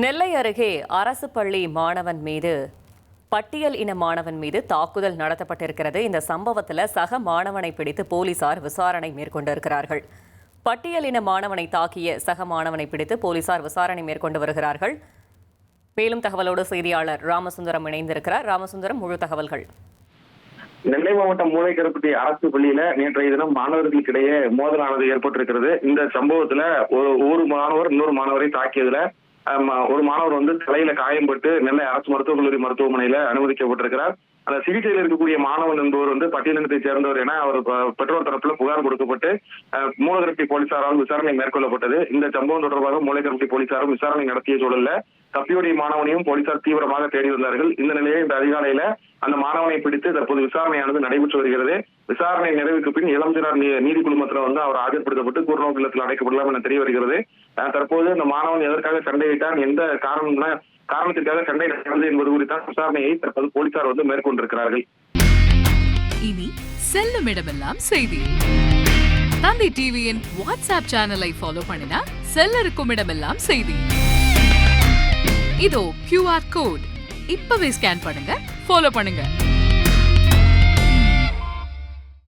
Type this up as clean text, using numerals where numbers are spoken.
நெல்லை அருகே அரசு பள்ளி மாணவன் மீது பட்டியல் இன மாணவன் மீது தாக்குதல் நடத்தப்பட்டிருக்கிறது. இந்த சம்பவத்தில் சக மாணவனை பிடித்து போலீசார் விசாரணை மேற்கொண்டிருக்கிறார்கள். பட்டியல் இன மாணவனை தாக்கிய சக மாணவனை பிடித்து போலீசார் விசாரணை மேற்கொண்டு வருகிறார்கள். மேலும் தகவலோடு செய்தியாளர் ராமசுந்தரம் இணைந்திருக்கிறார். ராமசுந்தரம், முழு தகவல்கள். நெல்லை மாவட்டம் மூளைக்கருப்பட்டி அரசு பள்ளியில நேற்றைய தினம் மாணவர்களுக்கிடையே மோதலானது ஏற்பட்டிருக்கிறது. இந்த சம்பவத்துல ஒரு மாணவர் இன்னொரு மாணவரை தாக்கியதுல ஒரு மாணவர் தலையில காயம்பட்டு நெல்லை அரசு மருத்துவக் கல்லூரி மருத்துவமனையில அனுமதிக்கப்பட்டிருக்கிறார். அந்த சிகிச்சையில் இருக்கக்கூடிய மாணவன் என்பவர் பட்டியலினத்தை சேர்ந்தவர் என அவர் பெற்றோர் தரப்புல புகார் கொடுக்கப்பட்டு மூலக்கருப்பட்டி போலீசாரால் விசாரணை மேற்கொள்ளப்பட்டது. இந்த சம்பவம் தொடர்பாக மூலக்கருப்பட்டி போலீசாரும் விசாரணை நடத்திய சூழல்ல தப்பியோடைய மாணவனையும் போலீசார் தீவிரமாக தேடி வந்தார்கள். இந்த நிலையில் இந்த அதிகாலையில அந்த மாணவனை பிடித்து தற்போது விசாரணையானது நடைபெற்று வருகிறது. விசாரணை நிறைவுக்கு பின் இளஞ்சிறார் நீதி குழுமத்தில் அவர் ஆஜர்படுத்தப்பட்டு கூர்நோக்கு இல்லத்தில் அடைக்கப்படலாம் என தெரிய வருகிறது. தற்போது இந்த மாணவன் எதற்காக சண்டையிட்டான், எந்த காரணத்திற்காக சண்டை நடந்தது என்பது குறித்த விசாரணையை தற்போது போலீசார் மேற்கொண்டிருக்கிறார்கள். இனி செல்லும் இடமெல்லாம் செய்தி. தந்தை டிவியின் வாட்ஸ்அப் சேனலை ஃபாலோ பண்ணினா செல்ல இருக்கும் இடமெல்லாம் செய்தி. இதோ QR கோட் இப்பவே ஸ்கேன் பண்ணுங்க, ஃபாலோ பண்ணுங்க.